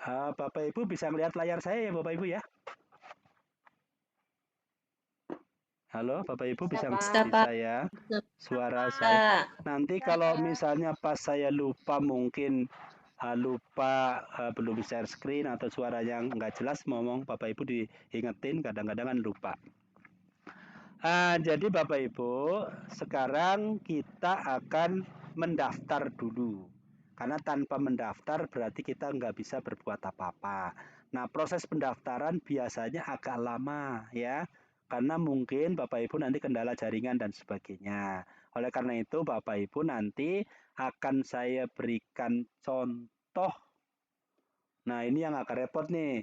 Bapak Ibu bisa melihat layar saya ya Bapak Ibu ya? Halo, Bapak Ibu bisa Bisa, mengerti Pak. saya? Suara saya. Pak. Nanti kalau misalnya pas saya lupa mungkin lupa belum share screen atau suara yang nggak jelas ngomong Bapak Ibu diingetin kadang-kadang kan lupa. Jadi Bapak Ibu, sekarang kita akan mendaftar dulu. Karena tanpa mendaftar berarti kita nggak bisa berbuat apa-apa. Nah, proses pendaftaran biasanya agak lama ya. Karena mungkin Bapak Ibu nanti kendala jaringan dan sebagainya. Oleh karena itu Bapak Ibu nanti akan saya berikan contoh. Nah, ini yang agak repot nih.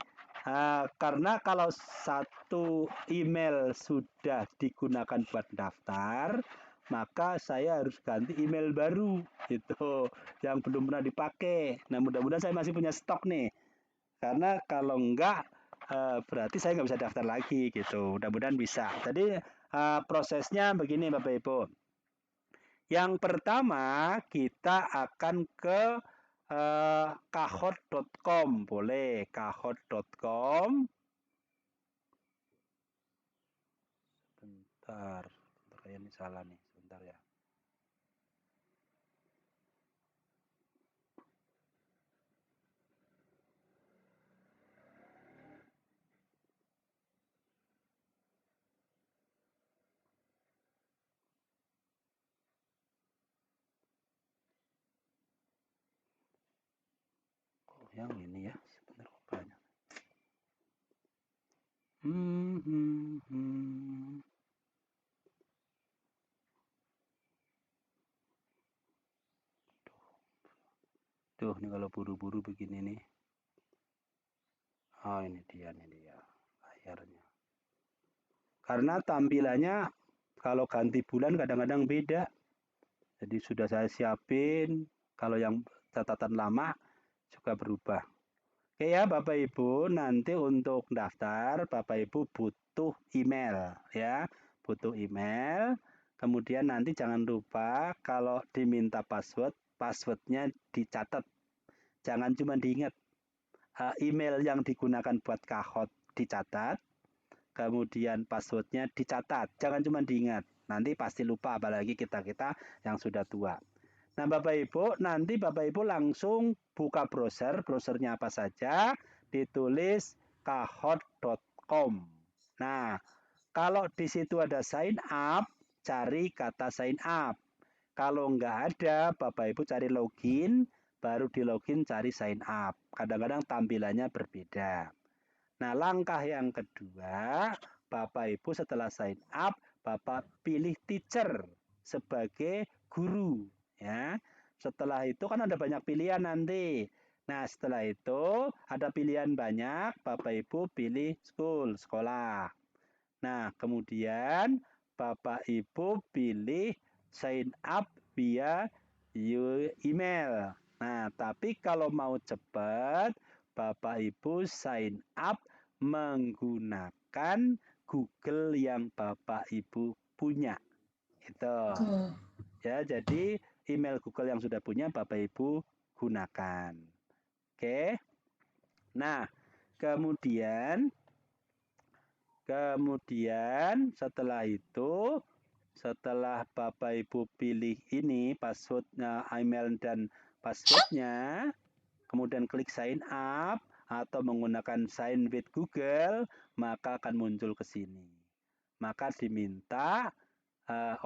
Karena kalau satu email sudah digunakan buat daftar, maka saya harus ganti email baru gitu, yang belum pernah dipakai. Nah, mudah-mudahan saya masih punya stok nih. Karena kalau enggak, berarti saya nggak bisa daftar lagi gitu. Mudah-mudahan bisa. Jadi prosesnya begini Bapak Ibu. Yang pertama kita akan ke kahot.com, boleh kahot.com. Bentar, kayak ini salah nih, sebentar ya. Oh, yang ini ya, sebentar banyak. Hmm, hmm, hmm. Tuh, nih kalau buru-buru begini nih. Oh, ini dia layarnya. Karena tampilannya kalau ganti bulan kadang-kadang beda. Jadi sudah saya siapin, kalau yang catatan lama juga berubah. Oke ya Bapak Ibu, nanti untuk daftar Bapak Ibu butuh email ya, butuh email. Kemudian nanti jangan lupa kalau diminta password, passwordnya dicatat. Jangan cuma diingat. Email yang digunakan buat kahot dicatat, kemudian passwordnya dicatat. Jangan cuma diingat. Nanti pasti lupa, apalagi kita-kita yang sudah tua. Nah, Bapak Ibu, nanti Bapak Ibu langsung buka browser, browsernya apa saja, ditulis kahot.com. Nah, kalau di situ ada sign up, cari kata sign up. Kalau nggak ada, Bapak Ibu cari login, baru di login cari sign up. Kadang-kadang tampilannya berbeda. Nah, langkah yang kedua, Bapak Ibu setelah sign up, Bapak pilih teacher sebagai guru, ya. Setelah itu kan ada banyak pilihan nanti. Nah, setelah itu ada pilihan banyak, Bapak Ibu pilih school, sekolah. Nah, kemudian Bapak Ibu pilih sign up via email. Nah, tapi kalau mau cepat, Bapak Ibu sign up menggunakan Google yang Bapak Ibu punya. Itu. Ya, jadi email Google yang sudah punya Bapak Ibu gunakan. Oke. Nah, kemudian setelah itu, setelah Bapak Ibu pilih ini passwordnya, email dan passwordnya, kemudian klik sign up atau menggunakan sign with Google, maka akan muncul ke sini. Maka diminta,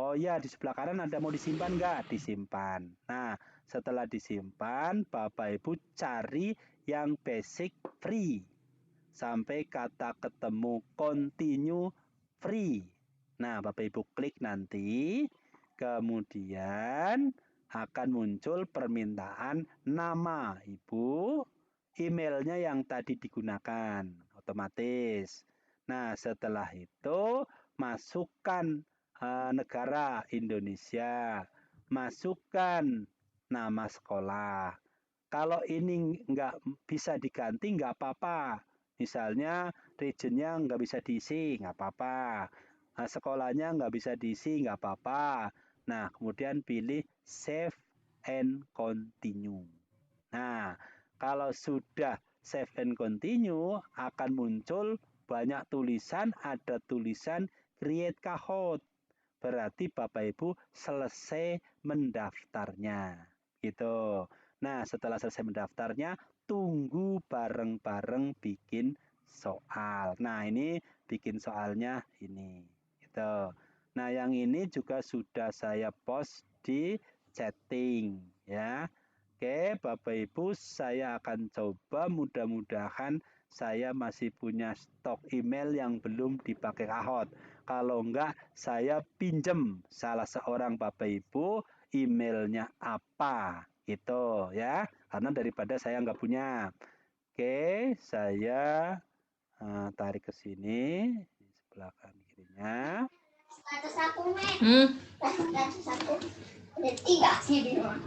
oh ya di sebelah kanan ada mau disimpan nggak? Disimpan. Nah, setelah disimpan, Bapak Ibu cari yang basic free sampai kata ketemu continue free. Nah, Bapak Ibu klik nanti, kemudian akan muncul permintaan nama Ibu, emailnya yang tadi digunakan, otomatis. Nah, setelah itu masukkan negara Indonesia, masukkan nama sekolah. Kalau ini nggak bisa diganti nggak apa-apa. Misalnya regionnya nggak bisa diisi, nggak apa-apa. Nah, sekolahnya nggak bisa diisi, nggak apa-apa. Nah, kemudian pilih save and continue. Nah, kalau sudah save and continue akan muncul banyak tulisan, ada tulisan create Kahoot. Berarti Bapak Ibu selesai mendaftarnya. Gitu. Nah, setelah selesai mendaftarnya, tunggu bareng-bareng bikin soal. Nah, ini bikin soalnya ini. Gitu. Nah, yang ini juga sudah saya post di chatting ya. Oke, Bapak Ibu, saya akan coba, mudah-mudahan saya masih punya stok email yang belum dipakai Kahoot. Kalau enggak, saya pinjem salah seorang Bapak Ibu emailnya apa gitu ya. Karena daripada saya nggak punya. Oke, saya tarik ke sini di sebelah kanan kirinya. Status aku, status aku. Ada 3 sih di rumah.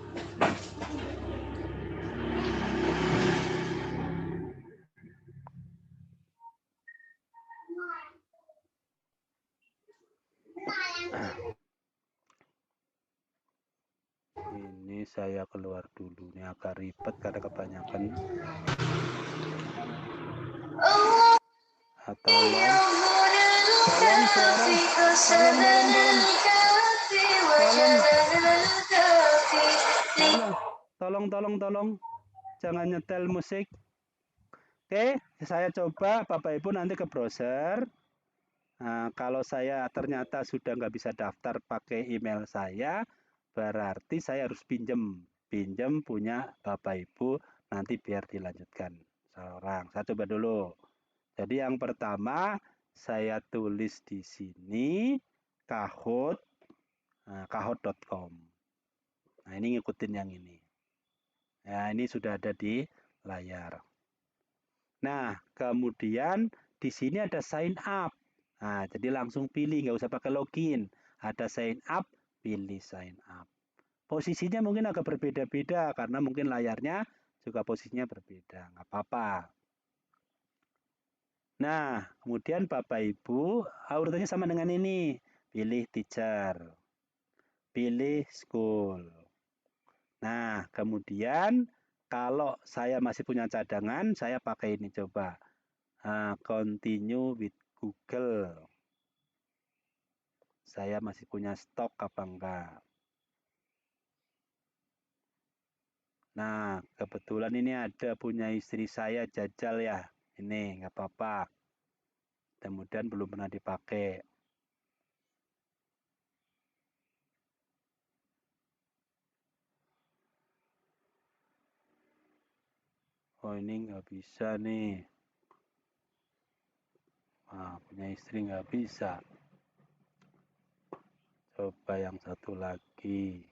Ini saya keluar dulu, ini agak ribet karena kebanyakan. Tolong suara, tolong, jangan nyetel musik. Oke, saya coba Bapak Ibu nanti ke browser. Nah, kalau saya ternyata sudah nggak bisa daftar pakai email saya, berarti saya harus pinjem punya Bapak Ibu nanti biar dilanjutkan seorang. Saya coba dulu. Jadi yang pertama saya tulis di sini Kahoot, kahoot.com. Nah, ini ngikutin yang ini. Nah, ini sudah ada di layar. Nah, kemudian di sini ada sign up. Nah, jadi langsung pilih, nggak usah pakai login. Ada sign up, pilih sign up. Posisinya mungkin agak berbeda-beda karena mungkin layarnya juga posisinya berbeda. Nggak apa-apa. Nah, kemudian Bapak Ibu, urutannya sama dengan ini. Pilih teacher. Pilih school. Nah, kemudian kalau saya masih punya cadangan, saya pakai ini coba. Continue with Google. Saya masih punya stok apa enggak? Nah, kebetulan ini ada punya istri saya jajal ya. Ini nggak apa-apa. Kemudian belum pernah dipakai. Oh, ini nggak bisa nih. Nah, punya istri nggak bisa. Coba yang satu lagi.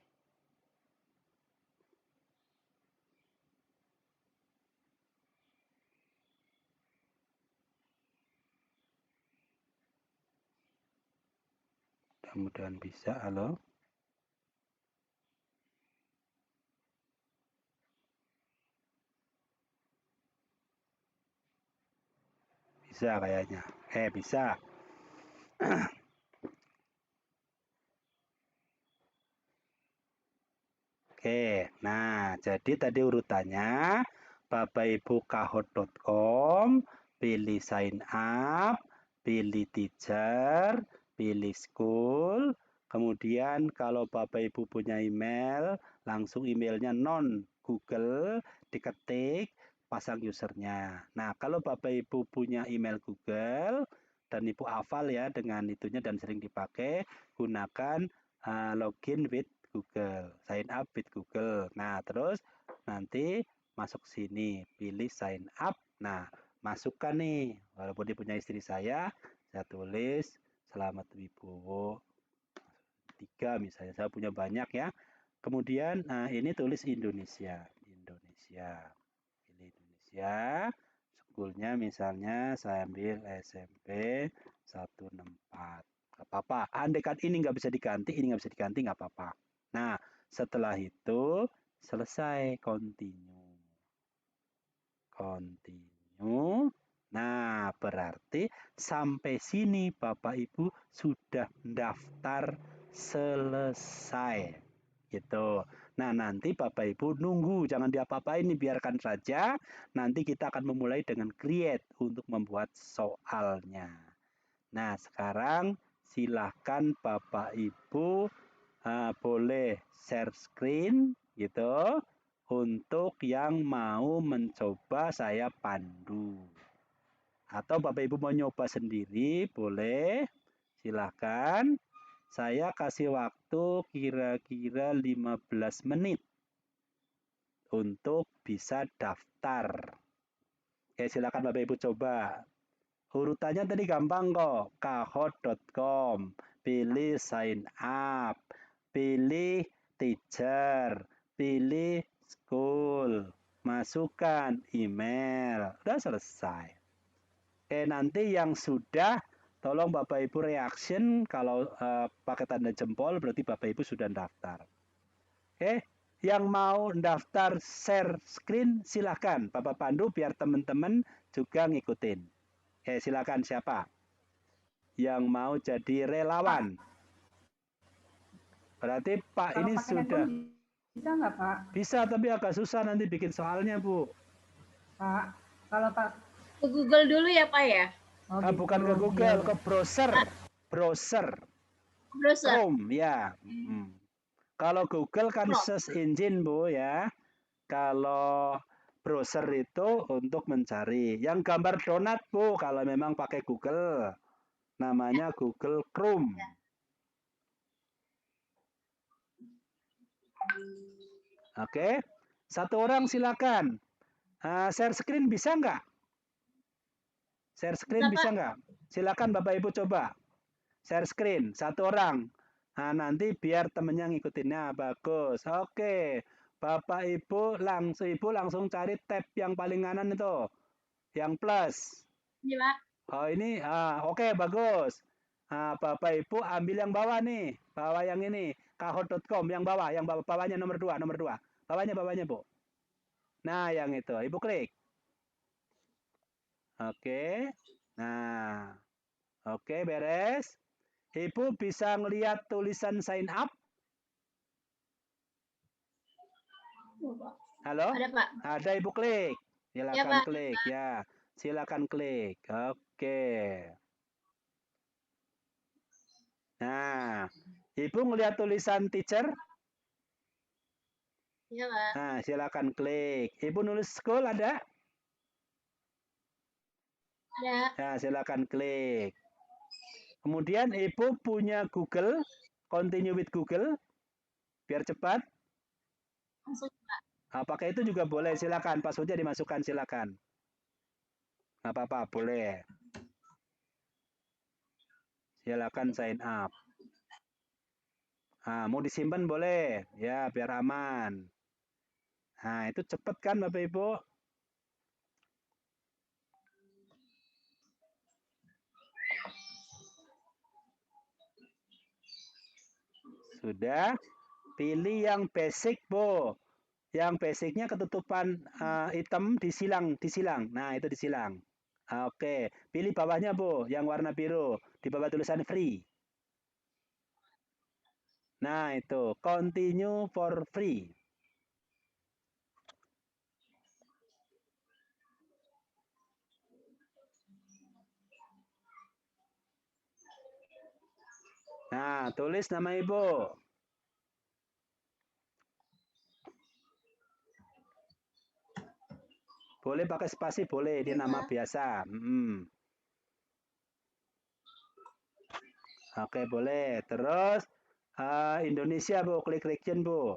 Mudah-mudahan bisa. Halo? Bisa kayaknya. Bisa. Oke, nah jadi tadi urutannya Bapak Ibu kahoot.com, pilih sign up, pilih teacher, pilih school, kemudian kalau Bapak Ibu punya email, langsung emailnya non Google, diketik, pasang usernya. Nah, kalau Bapak Ibu punya email Google, dan Ibu hafal ya dengan itunya dan sering dipakai, gunakan login with Google, sign up with Google. Nah, terus nanti masuk sini, pilih sign up. Nah, masukkan nih, walaupun dia punya istri saya tulis Selamat Wibowo 3 misalnya, saya punya banyak ya. Kemudian, ini tulis Indonesia. Pilih Indonesia. Schoolnya misalnya saya ambil SMP 164. Gak apa-apa. Andai kan ini nggak bisa diganti, ini nggak bisa diganti, nggak apa-apa. Nah, setelah itu selesai continue. Nah, berarti sampai sini Bapak Ibu sudah daftar selesai. Gitu. Nah, nanti Bapak Ibu nunggu, jangan diapa-apain, biarkan saja. Nanti kita akan memulai dengan create untuk membuat soalnya. Nah, sekarang silahkan Bapak Ibu boleh share screen gitu. Untuk yang mau mencoba saya pandu. Atau Bapak Ibu mau nyoba sendiri, boleh. Silahkan. Saya kasih waktu kira-kira 15 menit untuk bisa daftar. Oke, silakan Bapak Ibu coba. Urutannya tadi gampang kok. Kahoot.com, pilih sign up, pilih teacher, pilih school, masukkan email. Udah selesai. Oke, nanti yang sudah tolong Bapak Ibu reaction kalau pakai tanda jempol berarti Bapak Ibu sudah daftar. Oke, yang mau daftar share screen silahkan Bapak Pandu biar teman-teman juga ngikutin. Oke, silakan siapa yang mau jadi relawan? Berarti Pak Kalau ini pakai sudah handphone bisa nggak, Pak? bisa tapi agak susah nanti bikin soalnya, Bu. Pak, kalau Pak Ke Google dulu ya, Pak ya? oh gitu. Bukan ke Google, ke browser. Browser. Browser. Chrome, ya. Kalau Google kan Chrome. search engine, Bu, ya. Kalau browser itu untuk mencari. Yang gambar donat, Bu, kalau memang pakai Google. Namanya Google Chrome. Oke. Satu orang silakan. Share screen bisa nggak? Share screen bisa nggak? Silakan Bapak Ibu coba. Share screen, satu orang. Nah, nanti biar temennya ngikutinnya. Bagus. Oke. Bapak Ibu langsung cari tab yang paling kanan itu. Yang plus. Ini, Pak. Oh, ini. Oke, bagus. Bapak Ibu ambil yang bawah nih. Bawah yang ini. Kahoot.com yang bawah. Yang bawahnya nomor 2. Nomor 2. Bawahnya, Bu. Nah, yang itu. Ibu klik. Oke. Nah. Oke, beres. Ibu bisa ngelihat tulisan sign up? Halo? Ada, Pak. Ada, Ibu klik. Ya, Silakan Pak. klik ya. Silakan klik. Oke. Nah, Ibu ngelihat tulisan teacher? Ya, Pak. Nah, silakan klik. Ibu nulis school ada? Ada. Nah, silakan klik. Kemudian Ibu punya Google, continue with Google, biar cepat. Langsung, Pak. Pakai itu juga boleh, silakan. Passwordnya dimasukkan, silakan. Nggak apa-apa, boleh. Silakan sign up. Mau disimpan boleh, ya biar aman. Nah, itu cepet kan Bapak Ibu? Sudah. Pilih yang basic, Bu. Yang basicnya ketutupan hitam disilang. Nah, itu disilang. Oke, pilih bawahnya, Bu, yang warna biru. Di bawah tulisan free. Nah, itu continue for free. Nah, tulis nama Ibu. Boleh pakai spasi, boleh. Ini nama biasa. Oke, boleh. Terus Indonesia, Bu. Klik region, Bu.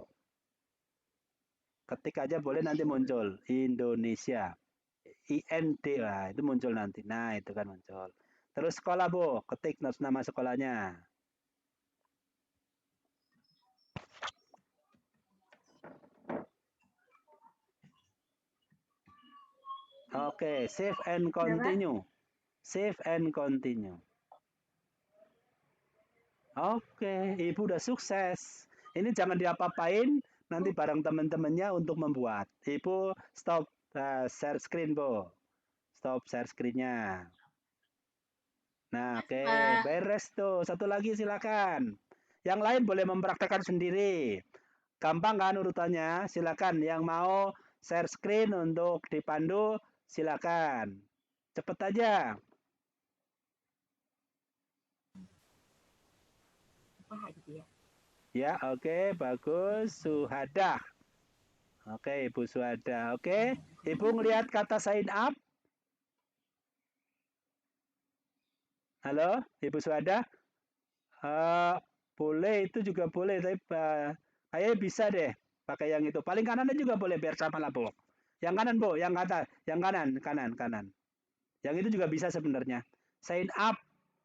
Ketik aja boleh nanti muncul. Indonesia. IND, lah itu muncul nanti. Nah, itu kan muncul. Terus sekolah, Bu. Ketik nama sekolahnya. Oke, save and continue. Save and continue. Oke, Ibu udah sukses. Ini jangan diapa-apain, nanti bareng teman-temannya untuk membuat. Ibu stop share screen, Bu. Stop share screen-nya. Nah, oke, beres tuh. Satu lagi silakan. Yang lain boleh mempraktekkan sendiri. Gampang kan urutannya? Silakan yang mau share screen untuk dipandu, silakan. Cepet aja. Apa gitu ya? Ya, oke, bagus. Suhadah. Oke, Ibu Suhadah. Oke, Ibu ngelihat kata sign up? Halo, Ibu Suhadah? Boleh, itu juga boleh, tapi kayaknya bisa deh pakai yang itu. Paling kanannya juga boleh biar sama lah, Bu. Yang kanan, Bu, yang kata, yang kanan, kanan, kanan. Yang itu juga bisa sebenarnya. Sign up,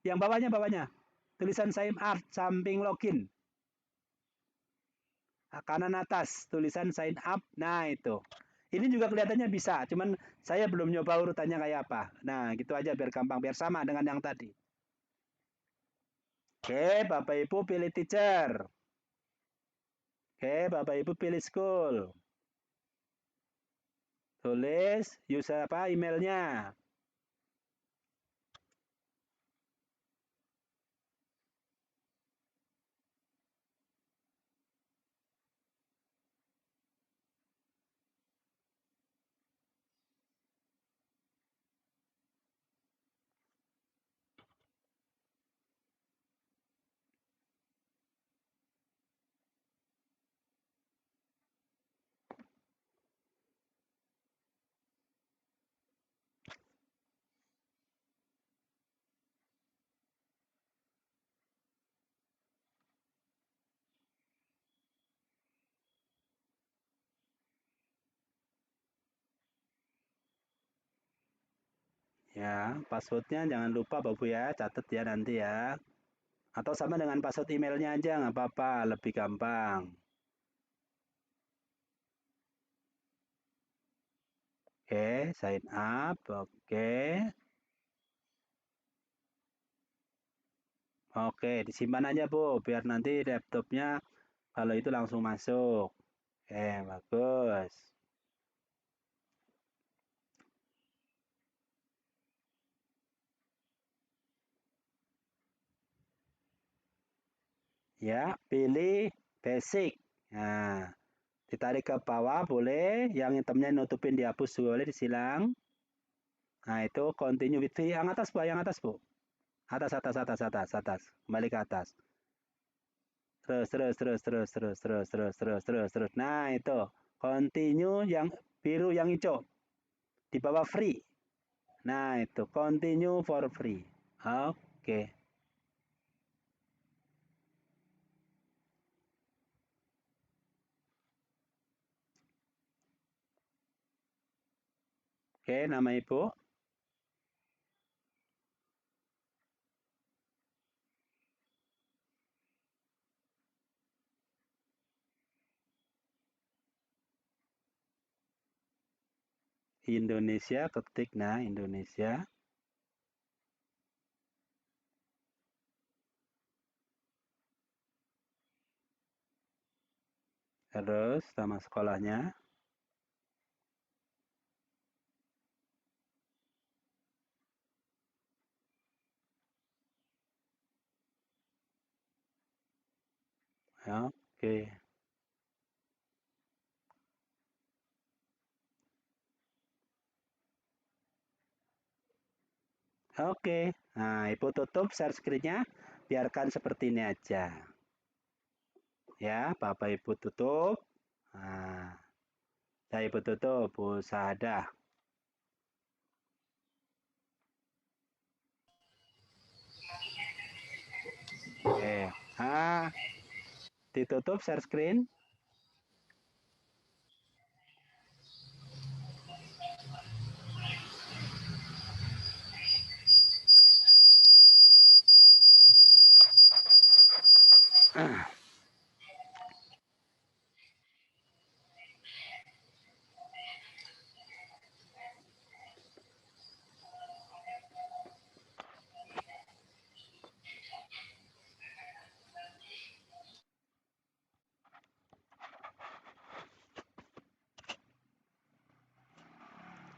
yang bawahnya. Tulisan sign up, samping login. Kanan atas, tulisan sign up. Nah, itu. Ini juga kelihatannya bisa, cuman saya belum nyoba urutannya kayak apa. Nah, gitu aja biar gampang, biar sama dengan yang tadi. Oke, Bapak Ibu pilih teacher. Oke, Bapak Ibu pilih school. Tulis user apa emailnya. Ya, passwordnya jangan lupa Bapak Ibu ya, catat ya nanti ya. Atau sama dengan password emailnya aja nggak apa-apa, lebih gampang. Oke, sign up. Oke. Oke, disimpan aja Bu, biar nanti laptopnya kalau itu langsung masuk. Oke, bagus. Ya, pilih basic. Nah, ditarik ke bawah boleh, yang hitamnya nutupin dihapus boleh disilang. Nah, itu continue with yang atas Bu, yang atas Bu. Atas. Kembali ke atas. Terus. Nah, itu. Continue yang biru yang hijau. Di bawah free. Nah, itu continue for free. Oke. Oke, nama Ibu. Indonesia, ketik nah Indonesia. Terus nama sekolahnya. Oke. Oke. Nah, Ibu tutup share screen-nya. Biarkan seperti ini aja. Ya, Bapak Ibu tutup. Nah, saya Ibu tutup. Bu Sahadah. Oke. Nah, ditutup share screen.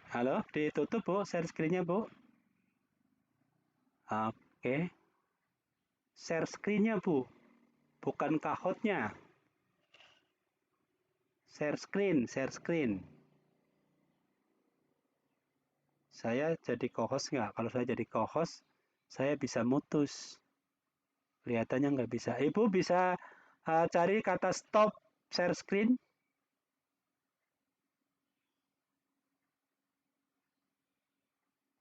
Halo, ditutup Bu share screen-nya Bu. Oke. Share screen-nya Bu. Bukan kahotnya. Share screen. Saya jadi co-host nggak? Kalau saya jadi co-host, saya bisa mutus. Kelihatannya nggak bisa. Ibu bisa cari kata stop share screen.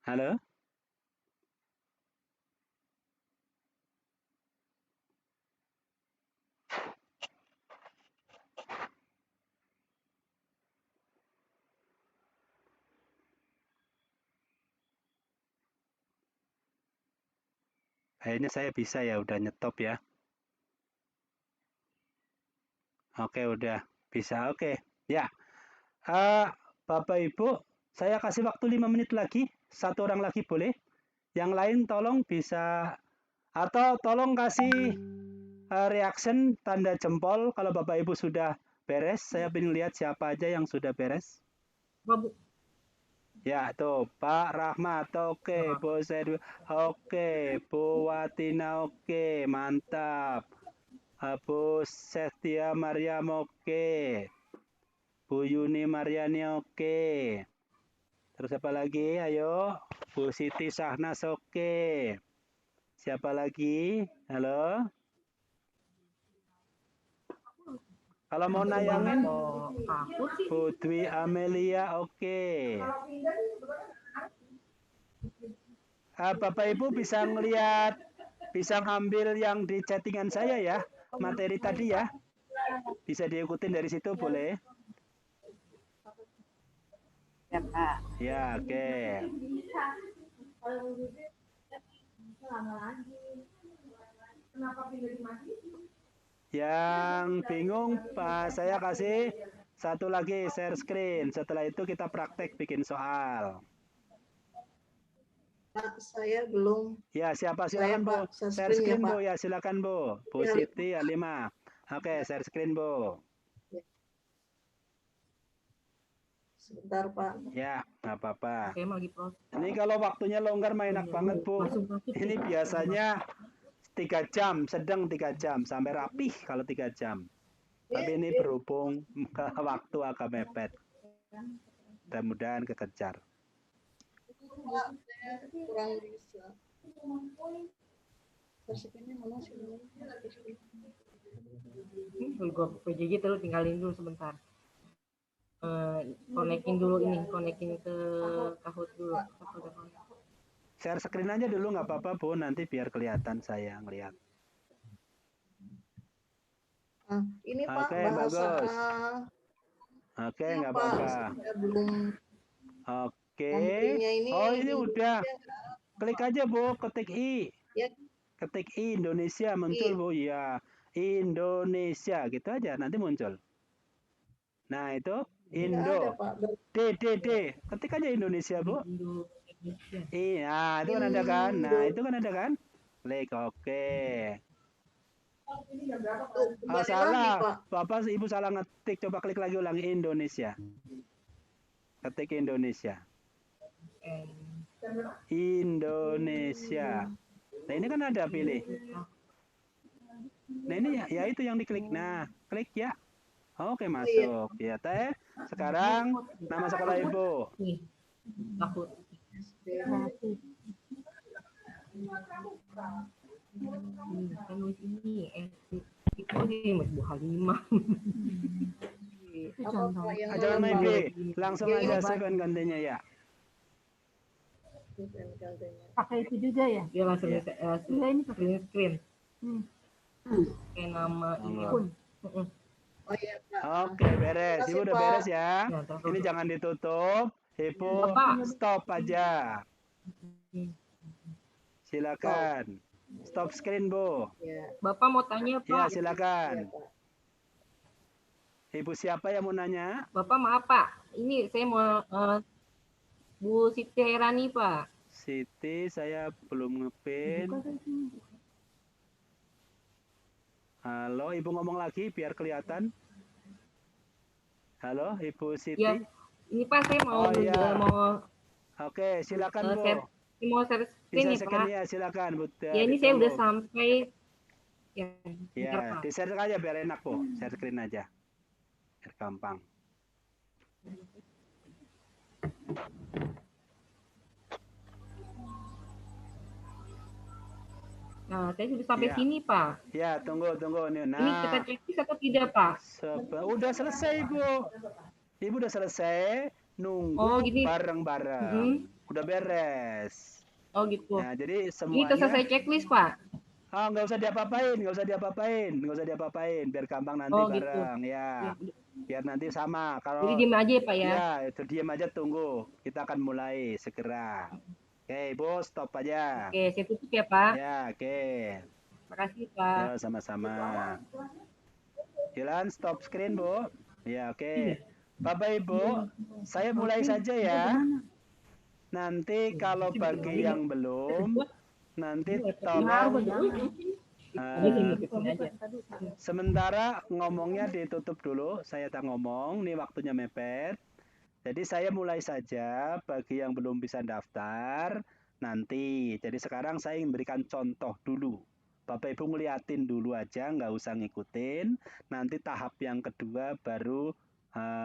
Halo? Kayaknya saya bisa ya, udah nyetop ya. Oke, udah bisa. Oke, ya. Bapak Ibu, saya kasih waktu 5 menit lagi. Satu orang lagi boleh. Yang lain tolong bisa atau tolong kasih reaction tanda jempol kalau Bapak Ibu sudah beres. Saya ingin lihat siapa aja yang sudah beres. Babu. Ya, tuh Pak Rahmat, oke, Bu Sedu, oke, Bu Watina, oke, mantap. Bu Setia Mariam, oke. Bu Yuni Mariani, oke. Terus apa lagi? Ayo, Bu Siti Sahnas, oke. Siapa lagi? Halo? Kalau mau nayangin, Aku sih. Bu Dwi Amelia, oke. Bapak Ibu bisa ngelihat, bisa ngambil yang di chattingan saya ya, materi tadi ya. Bisa diikutin dari situ boleh? Ya, Pak. Ya, oke. Yang bingung, Pak, saya kasih satu lagi share screen. Setelah itu kita praktek bikin soal. Pak, saya belum. Ya, siapa silakan Bu. Pak, Share screen ya, Bu ya, silakan Bu. Bu Ya. Siti Alima. Oke, share screen Bu. Sebentar Pak. Ya, nggak apa-apa. Saya mau lagi proses. Ini kalau waktunya longgar mah enak banget Bu. Masuk. Ini biasanya 3 jam, sedang 3 jam, sampai rapih kalau 3 jam. Tapi ini berhubung waktu agak mepet. Mudah-mudahan kekejar. Pak, saya kurang bisa. Persepinnya mana sih? Gue PJJ terus tinggalin dulu sebentar. Konekin dulu ini, konekin ke Kahoot dulu. Share screen aja dulu nggak apa-apa Bu, nanti biar kelihatan saya ngelihat. Ini Pak, Oke, bahasa bagus. Oke, nggak Pak, apa-apa. saya belum. Oke. Ini Oh, ini udah. Klik aja Bu, ketik I. Ya. Ketik I Indonesia muncul Bu. Ya, Indonesia gitu aja nanti muncul. Nah, itu Indo. D. Ketik aja Indonesia Bu. Iya, itu kan ada kan? Nah, itu kan ada kan? Klik, oke. Salah. Bapak Ibu salah ngetik. Coba klik lagi ulang Indonesia. Ketik Indonesia. Indonesia. Nah, ini kan ada pilih. Nah, ini ya itu yang diklik. Nah, klik ya. Oke, masuk. Ya, Teh. Sekarang nama sekolah Ibu. Kahoot. Ini Bu Halimah. Jangan main B. Langsung aja second gantinya ya. Pakai itu juga ya? Dia langsung Ya. ini pakai screen. Kayak nama ini. Oh iya Pak. Oke, beres. Ibu udah beres ya. Ya, Ini jangan ditutup. Ibu stop aja. Silakan. Stop screen, Bu. Ya. Bapak mau tanya, Ya, Pak? silakan. Ya, Pak. Ibu siapa yang mau nanya? Bapak maaf, Pak. Ini saya mau Bu Siti Herani, Pak. Siti, saya belum ngepin. Halo, Ibu ngomong lagi biar kelihatan. Halo, Ibu Siti. Ya, ini Pak saya mau Oh, iya. mau Oke, silakan Bu. mau share screen Bisa nih, second Pak. ya, silakan Bu. Ya, ini saya udah sampai ya, bentar, Ya, Pak. di-share aja biar enak Bu. Share screen aja. biar gampang. Nah, saya sudah sampai Ya. sini, Pak. Ya, tunggu nih. Ini kita Nah, checklist atau tidak, Pak? udah selesai, Ibu. Ibu udah selesai, Oh, nunggu gini. bareng-bareng. Udah beres. Oh, gitu. Nah, jadi Ini kita semuanya selesai checklist, Pak. nggak usah diapa-apain, biar gampang nanti Oh, gitu. bareng ya. Biar nanti sama. Jadi Kalau diam aja ya, Pak ya. ya itu diam aja, tunggu. Kita akan mulai segera. Oke, Ibu, stop aja. Oke, saya tutup ya, Pak. Ya, oke. Makasih, Pak. Ya, sama-sama. Jalan stop screen, Bu. Ya, oke. Bapak Ibu, saya mulai saja ya. Nanti kalau bagi yang belum, nanti tolong sementara ngomongnya ditutup dulu. Saya tak ngomong, nih waktunya mepet. Jadi saya mulai saja bagi yang belum bisa daftar nanti. Jadi sekarang saya ingin berikan contoh dulu. Bapak Ibu ngeliatin dulu aja, nggak usah ngikutin. Nanti tahap yang kedua baru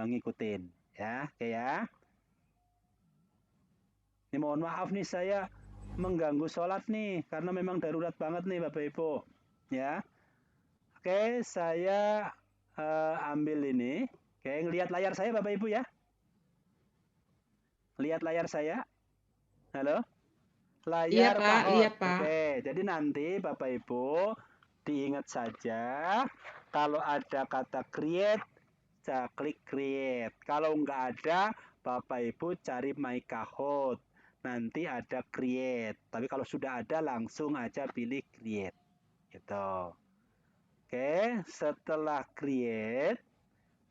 ngikutin. Ya, oke ya. Ini mohon maaf nih saya mengganggu sholat nih, karena memang darurat banget nih Bapak Ibu. Ya, oke, saya ambil ini. Oke, ngelihat layar saya Bapak Ibu ya. Lihat layar saya. Halo? Layar Pak. Lihat, Pak. Oke, jadi nanti Bapak Ibu diingat saja kalau ada kata create, saya klik create. Kalau nggak ada, Bapak Ibu cari my Kahoot. Nanti ada create. Tapi kalau sudah ada langsung aja pilih create. Gitu. Oke, setelah create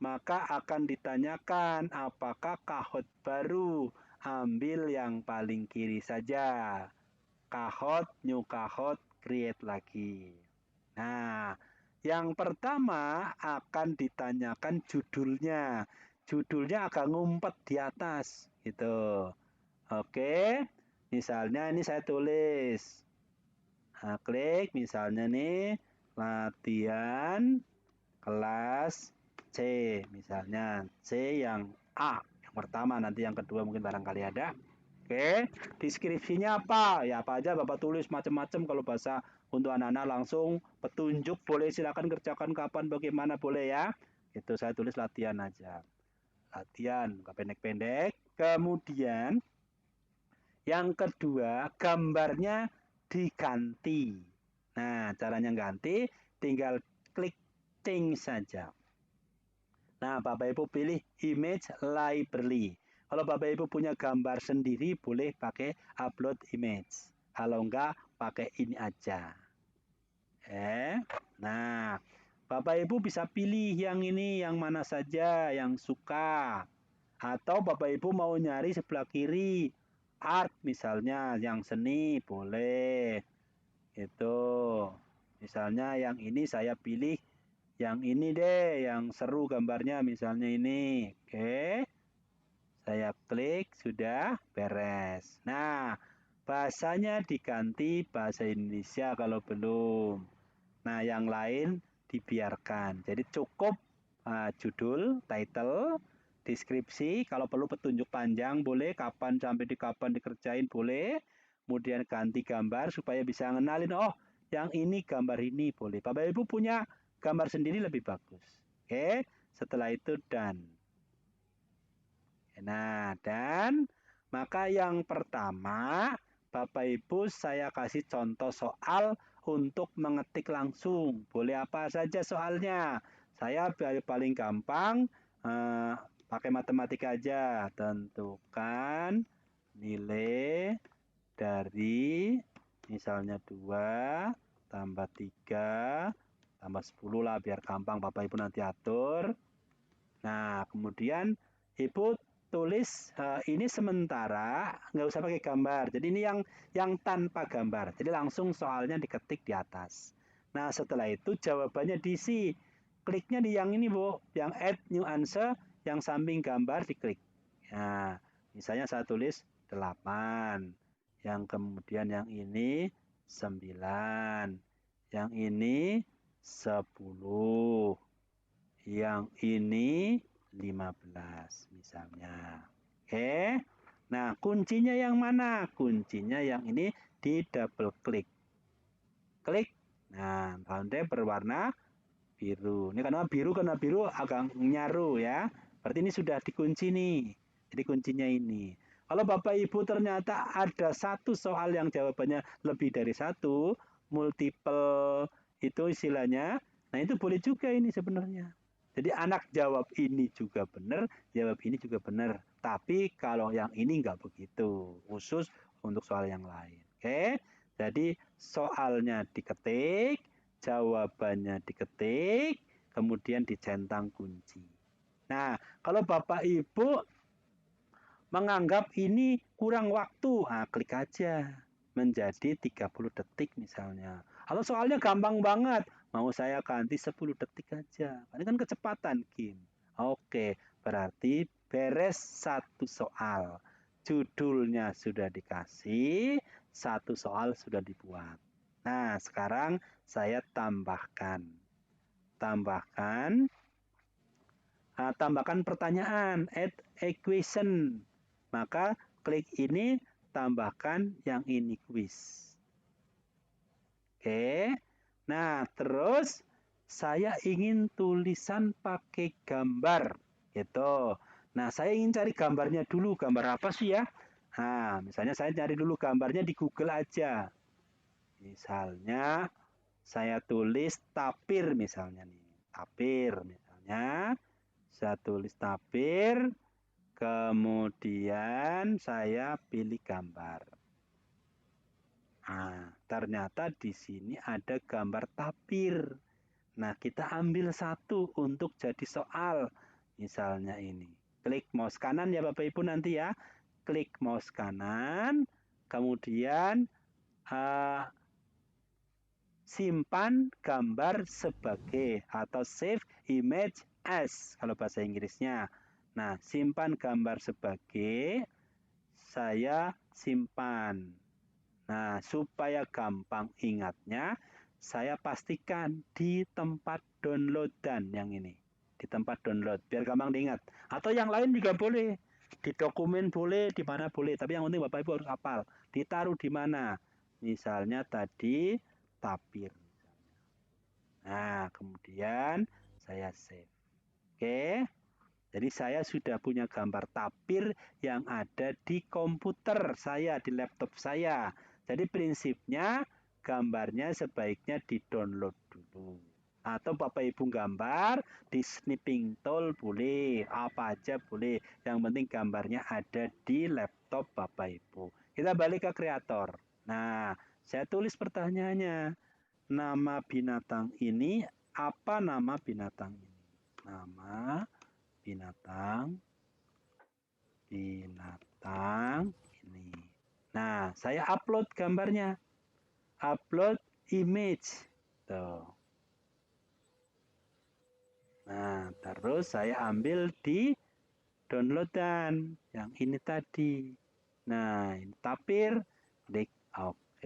maka akan ditanyakan apakah Kahoot baru. Ambil yang paling kiri saja. Kahoot, new Kahoot, create lagi. Nah, yang pertama akan ditanyakan judulnya. Judulnya agak ngumpet di atas, gitu. Oke, misalnya ini saya tulis. Nah, klik misalnya nih, latihan kelas C, misalnya C yang A, yang pertama, nanti yang kedua mungkin barangkali ada. Oke, deskripsinya apa? Ya apa aja Bapak tulis macam-macam. Kalau bahasa untuk anak-anak langsung petunjuk boleh, silakan kerjakan kapan bagaimana boleh ya. Itu saya tulis latihan aja. Latihan, bukan pendek-pendek. Kemudian yang kedua gambarnya diganti. Nah, caranya ganti tinggal klik change saja. Nah, Bapak Ibu pilih image library. Kalau Bapak Ibu punya gambar sendiri boleh pakai upload image. Kalau enggak pakai ini aja. Nah, Bapak Ibu bisa pilih yang ini, yang mana saja yang suka. Atau Bapak Ibu mau nyari sebelah kiri art misalnya, yang seni boleh. Itu. Misalnya yang ini saya pilih yang ini deh, yang seru gambarnya misalnya ini. Oke. Saya klik, sudah beres. Nah, bahasanya diganti bahasa Indonesia kalau belum. Nah, yang lain dibiarkan. Jadi cukup judul, title, deskripsi, kalau perlu petunjuk panjang boleh, kapan sampai di kapan dikerjain boleh. Kemudian ganti gambar supaya bisa ngenalin, oh yang ini gambar ini boleh. Bapak Ibu punya gambar sendiri lebih bagus. Oke, setelah itu done. Nah, dan maka yang pertama Bapak Ibu saya kasih contoh soal untuk mengetik langsung. Boleh apa saja soalnya. Saya paling gampang pakai matematika aja. Tentukan nilai dari misalnya 2 tambah 3 tambah 10 lah, biar gampang Bapak Ibu nanti atur. Nah, kemudian Ibu tulis ini sementara nggak usah pakai gambar. Jadi ini yang tanpa gambar. Jadi langsung soalnya diketik di atas. Nah, setelah itu jawabannya diisi. Kliknya di yang ini, Bu. Yang add new answer, yang samping gambar diklik. Nah, misalnya saya tulis 8. Yang kemudian yang ini 9. Yang ini 10. yang ini 15 misalnya. Oke. Nah, kuncinya yang mana? Kuncinya yang ini di double klik. Klik. Nah, boundary berwarna biru. Ini karena biru agak nyaru ya. Berarti ini sudah dikunci nih. Jadi kuncinya ini. Kalau Bapak Ibu ternyata ada satu soal yang jawabannya lebih dari satu, multiple itu istilahnya, nah itu boleh juga ini sebenarnya. Jadi anak jawab ini juga benar, jawab ini juga benar. Tapi kalau yang ini nggak begitu, khusus untuk soal yang lain. Oke, jadi soalnya diketik, jawabannya diketik, kemudian dicentang kunci. Nah, kalau Bapak Ibu menganggap ini kurang waktu, nah, klik aja menjadi 30 detik misalnya. Kalau soalnya gampang banget, mau saya ganti 10 detik aja. Ini kan kecepatan game. Oke, berarti beres satu soal. Judulnya sudah dikasih, satu soal sudah dibuat. Nah, sekarang saya tambahkan. Tambahkan pertanyaan, add equation. Maka klik ini, tambahkan yang ini quiz. Oke. Nah, terus saya ingin tulisan pakai gambar. Gitu. Nah, saya ingin cari gambarnya dulu. Gambar apa sih ya? Nah, misalnya saya cari dulu gambarnya di Google aja. Misalnya saya tulis tapir misalnya nih. Tapir misalnya. Saya tulis tapir. Kemudian saya pilih gambar. Nah, ternyata di sini ada gambar tapir. Nah, kita ambil satu untuk jadi soal. Misalnya ini. Klik mouse kanan ya Bapak Ibu nanti ya. Klik mouse kanan. Kemudian simpan gambar sebagai atau save image as kalau bahasa Inggrisnya. Nah, simpan gambar sebagai, saya simpan. Nah, supaya gampang ingatnya, saya pastikan di tempat downloadan yang ini. Di tempat download, biar gampang diingat. Atau yang lain juga boleh. Di dokumen boleh, di mana boleh. Tapi yang penting Bapak Ibu harus hafal. Ditaruh di mana? Misalnya tadi tapir. Nah, kemudian saya save. Oke. Jadi saya sudah punya gambar tapir yang ada di komputer saya, di laptop saya. Jadi prinsipnya gambarnya sebaiknya di-download dulu. Atau Bapak Ibu gambar di snipping tool boleh, apa aja boleh. Yang penting gambarnya ada di laptop Bapak Ibu. Kita balik ke kreator. Nah, saya tulis pertanyaannya. Nama binatang ini, apa nama binatang ini? Nama binatang ini. Nah, saya upload gambarnya. Upload image. Tuh. Nah, terus saya ambil di downloadan yang ini tadi. Nah, ini tapir, klik OK.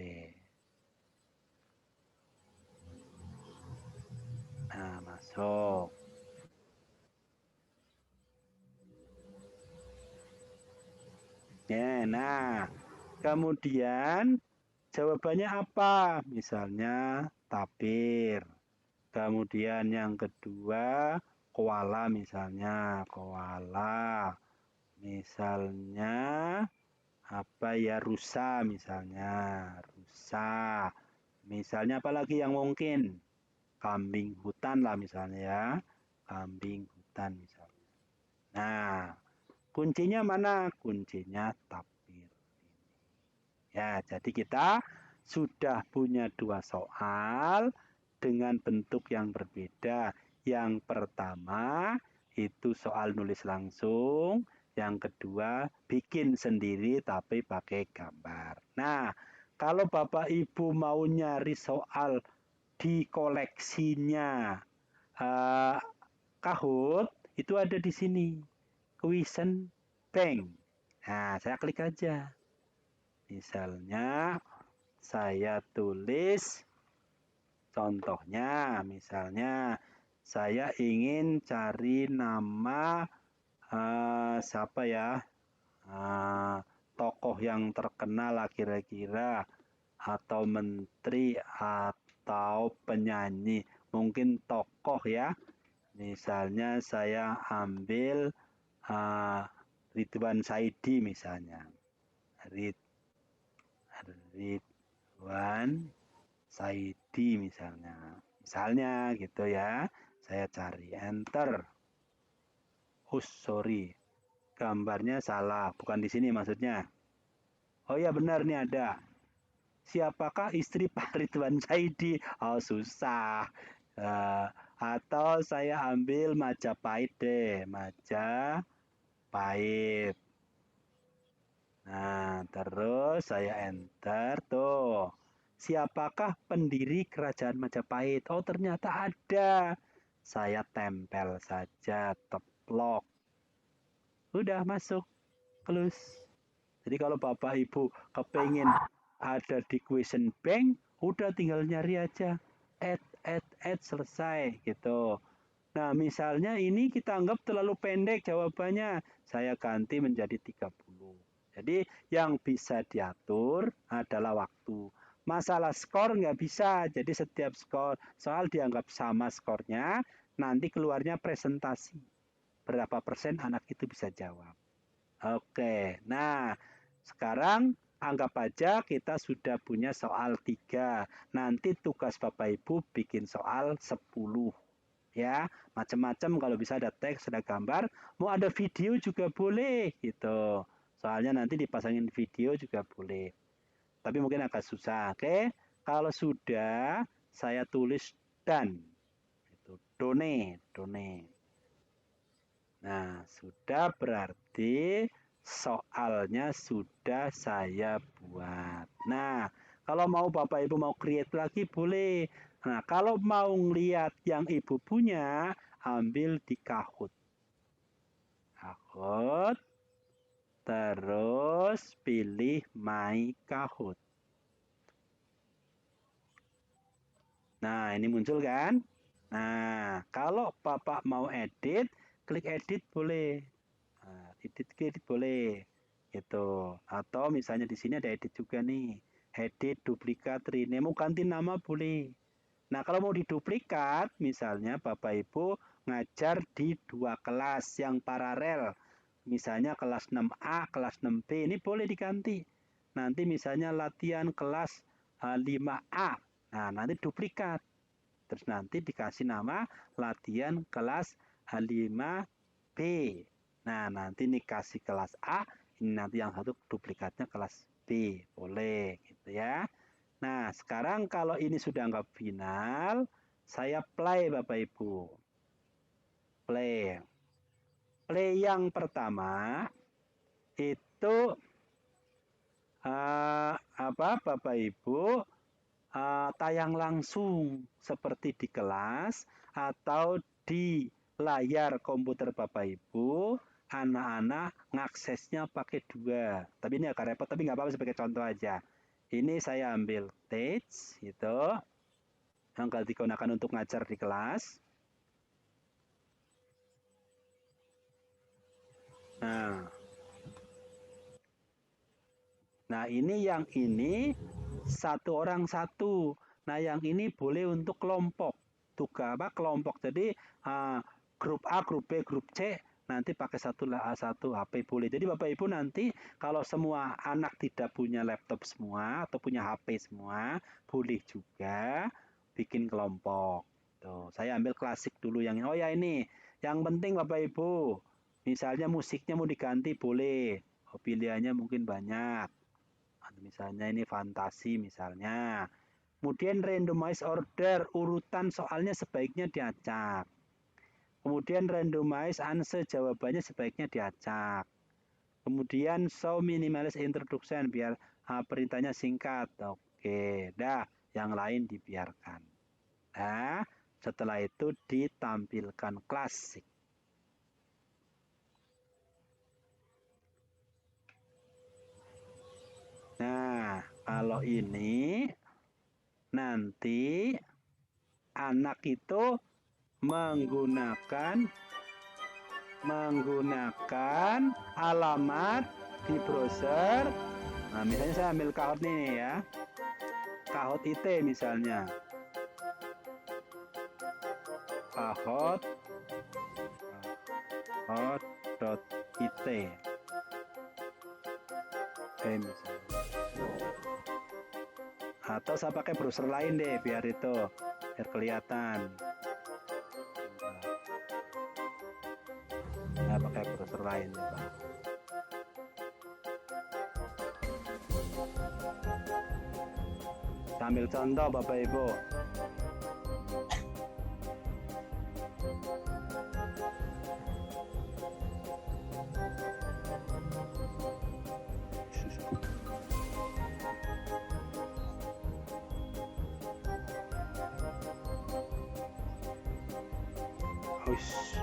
Nah, masuk. Ya, nah, kemudian jawabannya apa? Misalnya tapir. Kemudian yang kedua koala misalnya, koala. Misalnya apa ya, rusa misalnya, rusa. Misalnya apa lagi yang mungkin? Kambing hutan lah misalnya ya. Kambing hutan misalnya. Nah, kuncinya mana? Kuncinya tapir. Ya, jadi kita sudah punya dua soal dengan bentuk yang berbeda. Yang pertama itu soal nulis langsung. Yang kedua bikin sendiri tapi pakai gambar. Nah, kalau Bapak Ibu mau nyari soal di koleksinya Kahoot, itu ada di sini. Question Bank. Nah, saya klik aja. Misalnya saya tulis contohnya, misalnya saya ingin cari nama siapa ya? Tokoh yang terkenal lah kira-kira, atau menteri atau penyanyi. Mungkin tokoh ya. Misalnya saya ambil Ridwan Saidi misalnya. Ridwan Saidi misalnya. Misalnya gitu ya. Saya cari enter. Sorry. Gambarnya salah, bukan di sini maksudnya. Oh ya benar nih ada. Siapakah istri Pak Ridwan Saidi? Oh susah. Atau saya ambil Majapahit deh, Majapahit. Nah, terus saya enter tuh. Siapakah pendiri kerajaan Majapahit? Oh ternyata ada. Saya tempel saja, teplok. Udah masuk, close. Jadi kalau Bapak Ibu kepengen ada di question bank, udah tinggal nyari aja. Add, selesai gitu. Nah, misalnya ini kita anggap terlalu pendek jawabannya. Saya ganti menjadi 30. Jadi yang bisa diatur adalah waktu. Masalah skor nggak bisa. Jadi setiap soal dianggap sama skornya, nanti keluarnya presentasi. Berapa persen anak itu bisa jawab. Oke, nah sekarang anggap aja kita sudah punya soal 3. Nanti tugas Bapak Ibu bikin soal 10. Ya, macam-macam, kalau bisa ada teks, ada gambar, mau ada video juga boleh gitu. Soalnya nanti dipasangin video juga boleh. Tapi mungkin agak susah. Oke, kalau sudah saya tulis dan itu donate. Nah, sudah berarti soalnya sudah saya buat. Nah, kalau mau Bapak Ibu mau create lagi boleh. Nah, kalau mau lihat yang Ibu punya, ambil di Kahoot. Kahoot. Terus pilih My Kahoot. Nah, ini muncul kan? Nah, kalau Bapak mau edit, klik edit boleh. Nah, edit boleh. Gitu. Atau misalnya di sini ada edit juga nih. Edit, duplikat, rename, mau ganti nama boleh. Nah, kalau mau diduplikat, misalnya Bapak Ibu ngajar di 2 kelas yang paralel. Misalnya kelas 6A, kelas 6B, ini boleh diganti. Nanti misalnya latihan kelas 5A. Nah, nanti duplikat. Terus nanti dikasih nama latihan kelas 5B. Nah, nanti ini kasih kelas A, ini nanti yang satu duplikatnya kelas B. Boleh gitu ya. Nah, sekarang kalau ini sudah anggap final, saya play Bapak Ibu. Play. Play yang pertama itu Bapak Ibu tayang langsung seperti di kelas atau di layar komputer Bapak Ibu. Anak-anak ngaksesnya pakai 2. Tapi ini agak repot, tapi nggak apa-apa, sebagai contoh aja. Ini saya ambil Teach gitu, yang digunakan untuk ngajar di kelas. Nah, ini yang ini 1 orang 1. Nah, yang ini boleh untuk kelompok. Tugas kelompok. Jadi grup A, grup B, grup C nanti pakai satu HP boleh. Jadi Bapak Ibu nanti kalau semua anak tidak punya laptop semua atau punya HP semua, boleh juga bikin kelompok. Tuh, saya ambil klasik dulu yang oh ya ini. Yang penting Bapak Ibu, misalnya musiknya mau diganti boleh. Pilihannya mungkin banyak. Misalnya ini fantasi misalnya. Kemudian randomize order, urutan soalnya sebaiknya diacak. Kemudian randomize answer, jawabannya sebaiknya diacak. Kemudian show minimalis introduction, biar perintahnya singkat. Oke, dah, yang lain dibiarkan. Nah, setelah itu ditampilkan klasik. Nah, kalau ini nanti anak itu menggunakan alamat di browser. Nah, misalnya saya ambil Kahoot nih ya. Kahoot IT misalnya. Kahoot.it. Oke, misalnya. Atau saya pakai browser lain deh biar kelihatan. Saya pakai browser lain nih, Pak. Sambil contoh Bapak Ibu. Hush.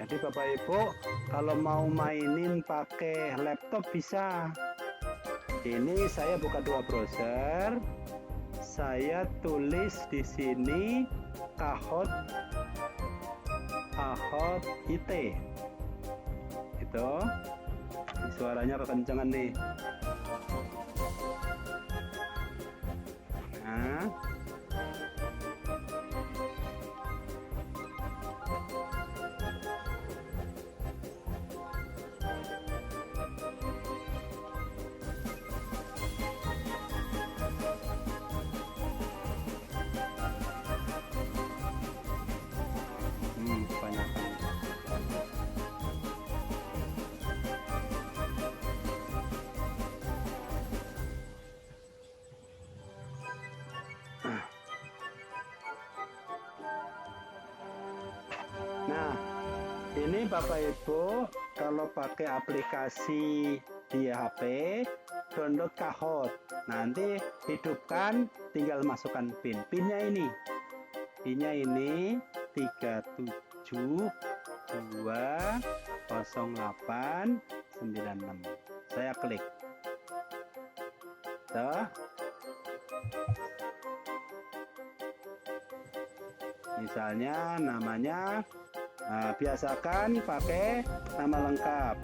Jadi Bapak Ibu kalau mau mainin pakai laptop bisa. Ini saya buka dua browser. Saya tulis di sini Kahoot IT. Gitu. Suaranya kekencangan nih. Nah. Kebanyakan. Nah, ini Bapak Ibu kalau pakai aplikasi di HP, download Kahoot. Nanti hidupkan, tinggal masukkan PIN. PIN-nya ini. PIN-nya ini 37208996. Saya klik. Tuh. Misalnya namanya, biasakan pakai nama lengkap.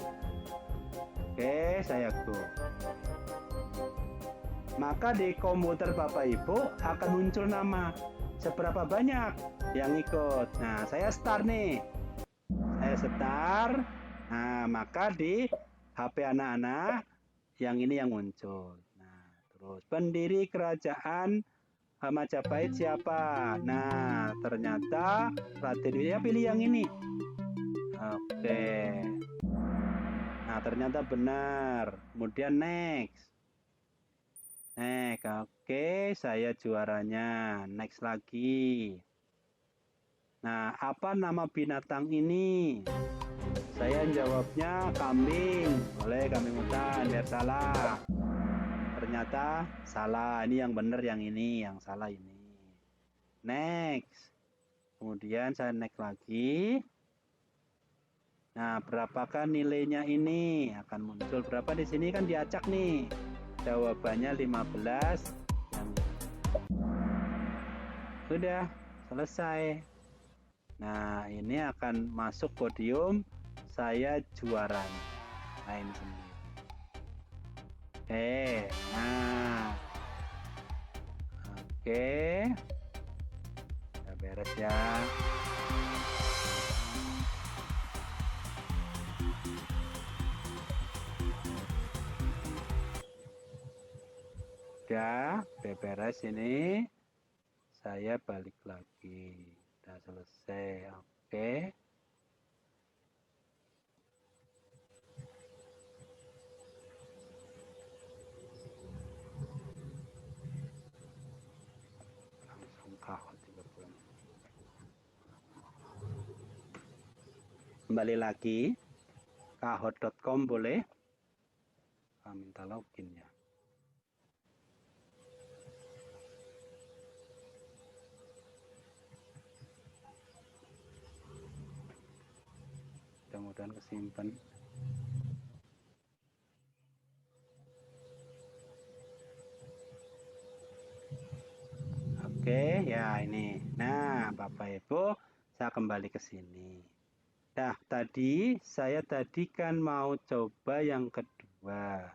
Oke, saya go. Maka di komputer Bapak Ibu akan muncul nama. Seberapa banyak yang ikut. Nah, saya start nih. Saya start. Nah, maka di HP anak-anak yang ini yang muncul. Nah, terus pendiri kerajaan Majapahit siapa? Nah, ternyata Raden Wijaya, pilih yang ini. Oke. Nah, ternyata benar. Kemudian next. Oke, saya juaranya. Next lagi. Nah, apa nama binatang ini? Saya jawabnya kambing. Boleh kambing hutan, biar salah. Ternyata salah. Ini yang benar yang ini, yang salah ini. Next. Kemudian saya next lagi. Nah, berapakah nilainya ini? Akan muncul berapa di sini kan diacak nih. Jawabannya 15. Sudah selesai. Nah, ini akan masuk podium saya juaranya. Main sendiri. Nah. Oke. Udah beres ya. Udah beres ini, saya balik lagi. Udah selesai. Oke. Langsung Kahoot 30. Kembali lagi. Kahoot.com boleh. Minta login ya. mudah-mudahan kesimpan. Oke, ya ini. Nah, Bapak Ibu, saya kembali ke sini. Nah, saya tadi kan mau coba yang kedua.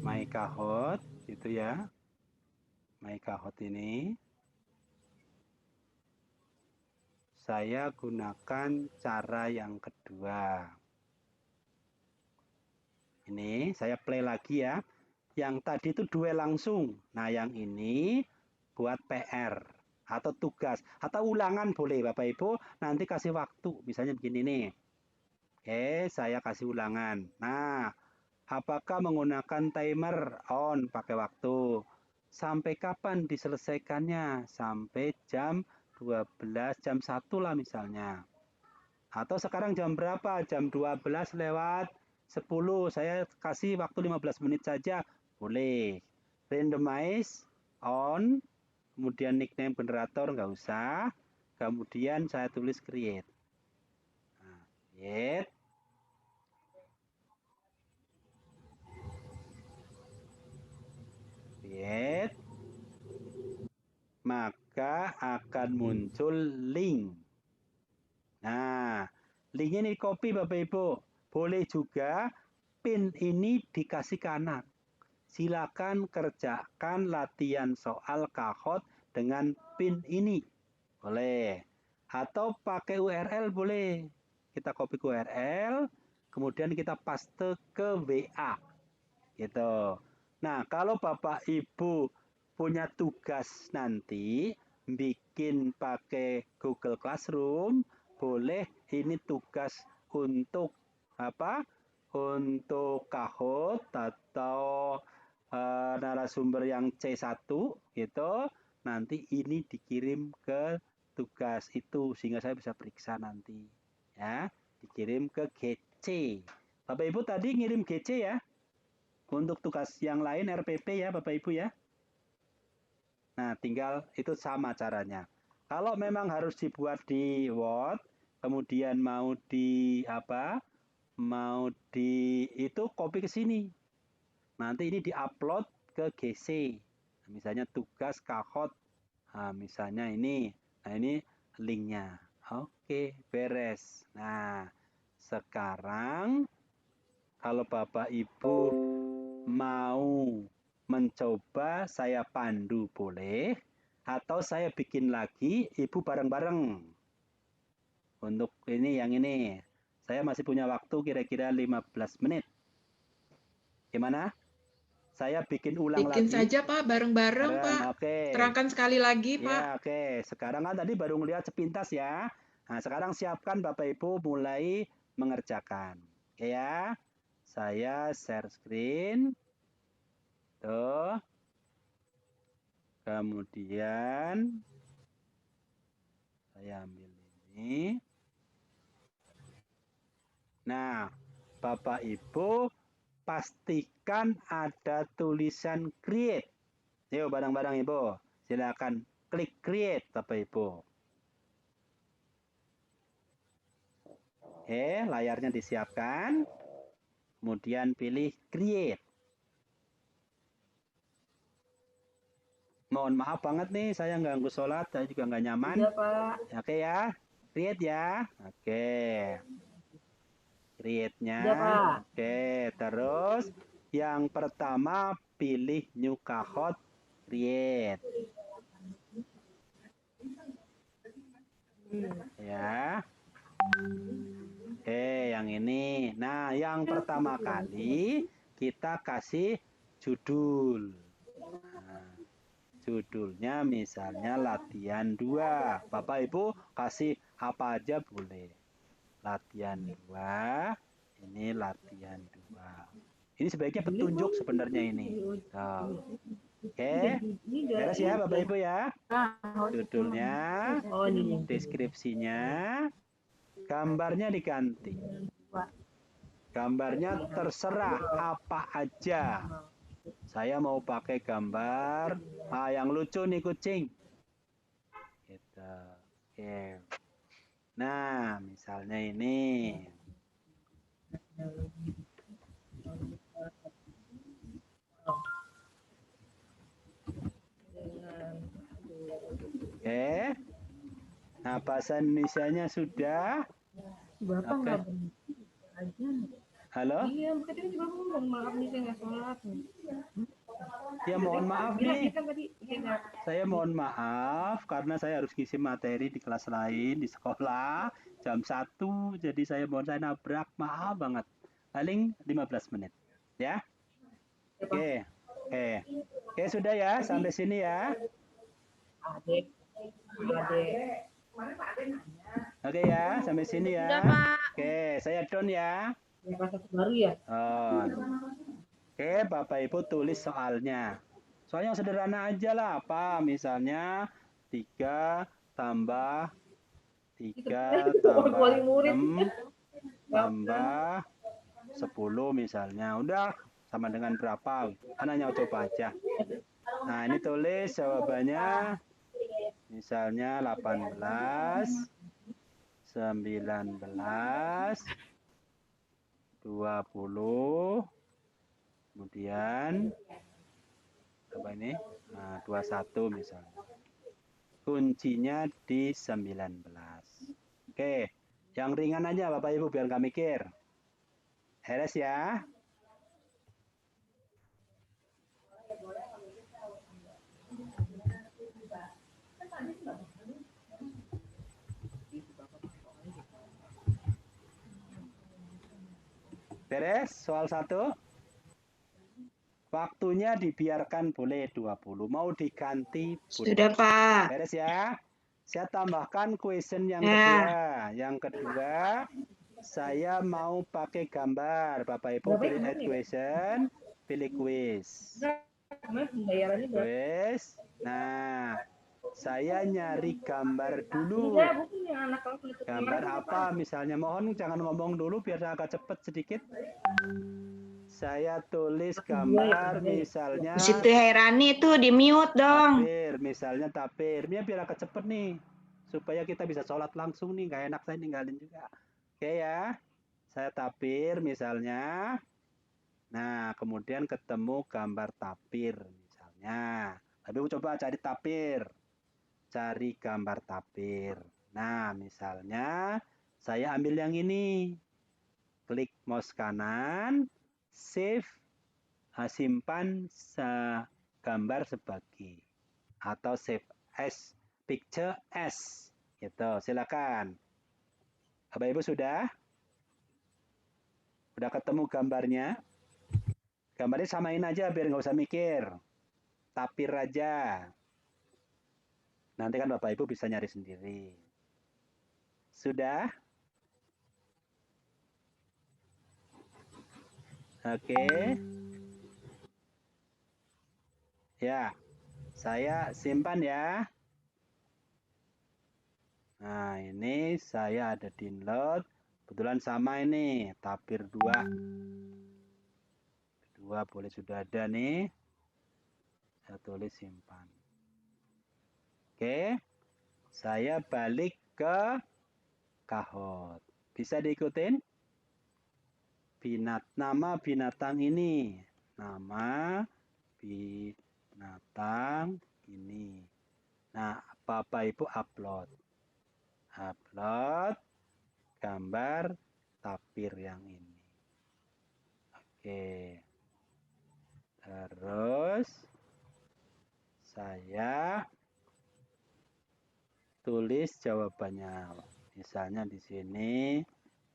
MyKahoot, itu ya. MyKahoot ini. Saya gunakan cara yang kedua. Ini saya play lagi ya. Yang tadi itu duel langsung. Nah, yang ini buat PR atau tugas atau ulangan boleh Bapak Ibu. Nanti kasih waktu. Misalnya begini nih. Oke, saya kasih ulangan. Nah, apakah menggunakan timer on pakai waktu? Sampai kapan diselesaikannya? Sampai jam 12, jam 1 lah misalnya. Atau sekarang jam berapa? Jam 12 lewat 10. Saya kasih waktu 15 menit saja. Boleh. Randomize on. Kemudian nickname generator nggak usah. Kemudian saya tulis create. Nah, create. Create. Maka akan muncul link. Nah, linknya ini copy Bapak Ibu. Boleh juga pin ini dikasih kanan. Silakan kerjakan latihan soal Kahoot dengan pin ini. Boleh. Atau pakai URL boleh. Kita copy ke URL, kemudian kita paste ke WA. Gitu. Nah, kalau Bapak Ibu punya tugas nanti bikin pakai Google Classroom, boleh ini tugas untuk apa? Untuk Kahoot atau narasumber yang C1 gitu. Nanti ini dikirim ke tugas itu sehingga saya bisa periksa nanti. Ya, dikirim ke GC. Bapak Ibu tadi ngirim GC ya? Untuk tugas yang lain RPP ya Bapak Ibu ya. Nah, tinggal itu sama caranya. Kalau memang harus dibuat di Word, kemudian mau di apa? Mau di itu copy ke sini. Nanti ini diupload ke GC. Misalnya tugas Kahoot. Nah, misalnya ini. Nah, ini linknya. Oke, beres. Nah, sekarang kalau Bapak Ibu mau mencoba, saya pandu boleh. Atau saya bikin lagi, Ibu bareng-bareng. Untuk ini, yang ini. Saya masih punya waktu kira-kira 15 menit. Gimana? Saya bikin ulang Bikin lagi. saja Pak, bareng-bareng Pak. Oke. Terangkan sekali lagi Pak. Ya, oke. Sekarang kan tadi baru melihat sepintas ya. Nah, sekarang siapkan Bapak Ibu mulai mengerjakan. Oke ya. Saya share screen. Tuh. Kemudian saya ambil ini. Nah, Bapak Ibu pastikan ada tulisan create. Yuk bareng-bareng Ibu. Silakan klik create Bapak Ibu. Oke, layarnya disiapkan. Kemudian pilih create. Mohon maaf banget nih, saya ganggu sholat, saya juga nggak nyaman. Iya, Pak. Oke ya, create ya. Oke. Create-nya. Iya, Pak. Oke, terus yang pertama pilih new Kahoot create. Ya. Oke, yang ini. Nah, yang pertama kali kita kasih judul. Nah, judulnya misalnya latihan 2. Bapak Ibu kasih apa aja boleh. Latihan 2. Ini latihan 2. Ini sebaiknya petunjuk sebenarnya ini. Tuh. Oke. Beres ya Bapak Ibu ya. Judulnya, deskripsinya, gambarnya diganti. Gambarnya terserah apa aja. Saya mau pakai gambar yang lucu nih kucing. Gitu. Oke. Nah, misalnya ini. Oke. Nah, bahasa Indonesianya sudah. Bapak Oke. nggak berhenti aja. Halo? Iya, tadi kan juga ngomong maaf nih saya nggak sholat. Ya, mohon maaf Bilang nih. kan tadi saya nggak. Saya mohon maaf karena saya harus ngisi materi di kelas lain di sekolah jam 1. Jadi saya nabrak. Maaf banget. Paling 15 menit. Ya. Oke. Oke. Oke, sudah ya sampai sini ya. Adek. Oke ya, sampai sini ya. Sudah, Pak. Oke, saya down ya. Yang rasa baru ya? On. Oke, Bapak Ibu tulis soalnya. Soalnya yang sederhana aja lah, apa? Misalnya 3 tambah 3 tambah 6 tambah 10 misalnya. Udah sama dengan berapa? Kan hanya coba aja. Nah, ini tulis jawabannya. Misalnya 18, 19, 20, kemudian apa ini? Nah, 21 misalnya. Kuncinya di 19. Oke, yang ringan aja Bapak Ibu biar nggak mikir. Beres ya. Beres soal 1. Waktunya dibiarkan boleh 20. Mau diganti boleh. Sudah, Pak. Beres ya. Saya tambahkan question yang Ya. kedua. Yang kedua, saya mau pakai gambar. Bapak Ibu pilih add question, pilih quiz. Pembayarannya berapa? Quiz. Nah, saya nyari gambar dulu. Enggak, bukan yang anak kamu itu. Gambar apa misalnya? Mohon jangan ngomong dulu biar agak cepat sedikit. Saya tulis gambar misalnya Di situ Herani tuh di mute dong. tapir, misalnya tapir. Ini biar agak cepet nih. Supaya kita bisa sholat langsung nih. Nggak enak saya ninggalin juga. Oke ya. Saya tapir misalnya. Nah, kemudian ketemu gambar tapir misalnya. Tapi coba cari tapir. Cari gambar tapir. Nah, misalnya saya ambil yang ini. Klik mouse kanan, save, simpan gambar sebagai atau save as picture as gitu. Silakan. Bapak Ibu sudah ketemu gambarnya? Gambarnya samain aja biar nggak usah mikir. Tapir aja. Nanti kan Bapak Ibu bisa nyari sendiri. Sudah? Oke. Ya, saya simpan ya. Nah, ini saya ada download. Kebetulan sama ini, tapir 2. 2 boleh sudah ada nih. Saya tulis simpan. Oke. Saya balik ke Kahoot. Bisa diikutin? Nama binatang ini. Nama binatang ini. Nah, Bapak Ibu upload. Upload gambar tapir yang ini. Oke. Terus saya tulis jawabannya. Misalnya di sini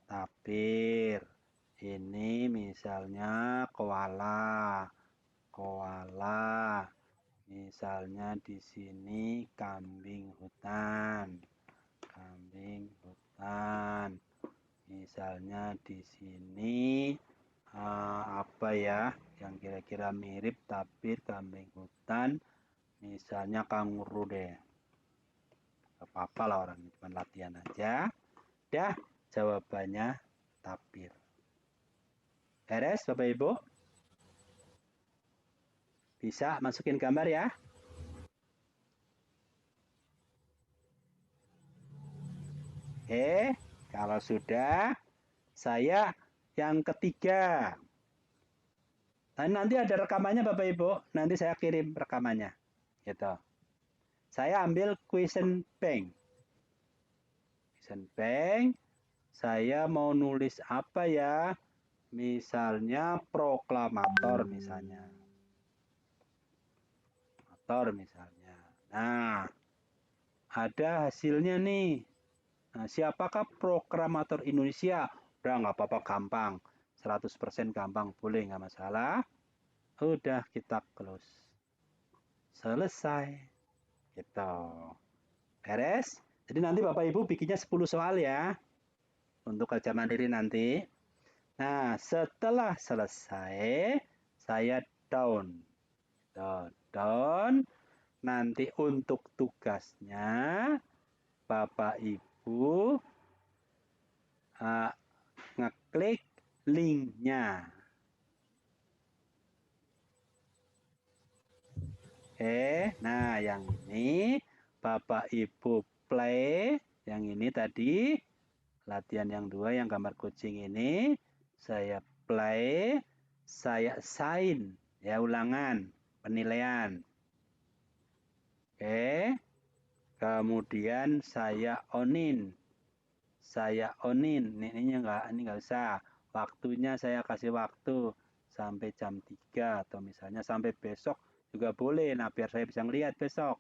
tapir. Ini misalnya koala. Koala. Misalnya di sini kambing hutan. Kambing hutan. Misalnya di sini apa ya yang kira-kira mirip tapir kambing hutan. Misalnya kanguru deh. Apa-apa lah orang cuma latihan aja. Dah jawabannya tapir. Beres Bapak Ibu? Bisa masukin gambar ya? Oke. Kalau sudah, saya yang ketiga. Dan nanti ada rekamannya Bapak Ibu, nanti saya kirim rekamannya. Gitu. Saya ambil question bank. Question bank, saya mau nulis apa ya? Misalnya proklamator misalnya. Misalnya. Nah, ada hasilnya nih. Nah, siapakah proklamator Indonesia? Udah nggak apa-apa, gampang. 100% gampang, boleh nggak masalah. Udah kita close. Selesai. Gitu. Beres? Jadi nanti Bapak Ibu bikinnya 10 soal ya. Untuk kerja mandiri nanti. Nah, setelah selesai, saya down. Down. Nanti untuk tugasnya, Bapak Ibu ngeklik linknya. Nah yang ini Bapak Ibu play, yang ini tadi latihan yang 2 yang gambar kucing ini, saya play, saya assign ya, ulangan penilaian. Kemudian saya onin. Ini nggak usah. Waktunya saya kasih waktu sampai jam 3 atau misalnya sampai besok juga boleh. Nah, biar saya bisa ngelihat besok.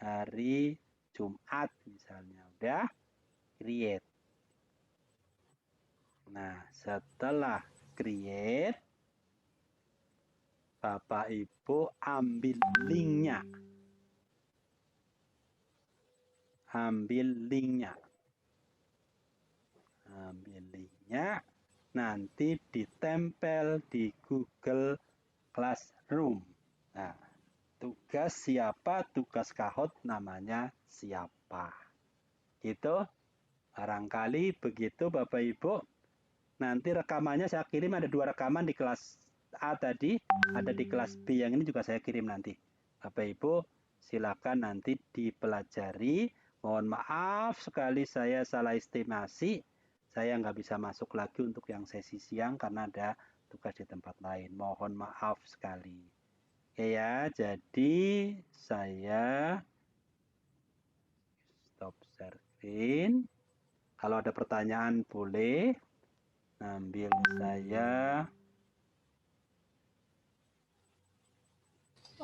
Hari Jumat misalnya. Udah create. Nah, setelah create, Bapak Ibu ambil linknya. Nanti ditempel di Google Classroom. Nah, tugas siapa? Tugas Kahot namanya siapa? Gitu. Barangkali begitu Bapak Ibu. Nanti rekamannya saya kirim, ada 2 rekaman di kelas A tadi, ada di kelas B, yang ini juga saya kirim nanti. Bapak Ibu silakan nanti dipelajari. Mohon maaf sekali saya salah estimasi. Saya nggak bisa masuk lagi untuk yang sesi siang karena ada tugas di tempat lain. Mohon maaf sekali. Oke ya, jadi saya stop share screen. Kalau ada pertanyaan boleh. Ambil saya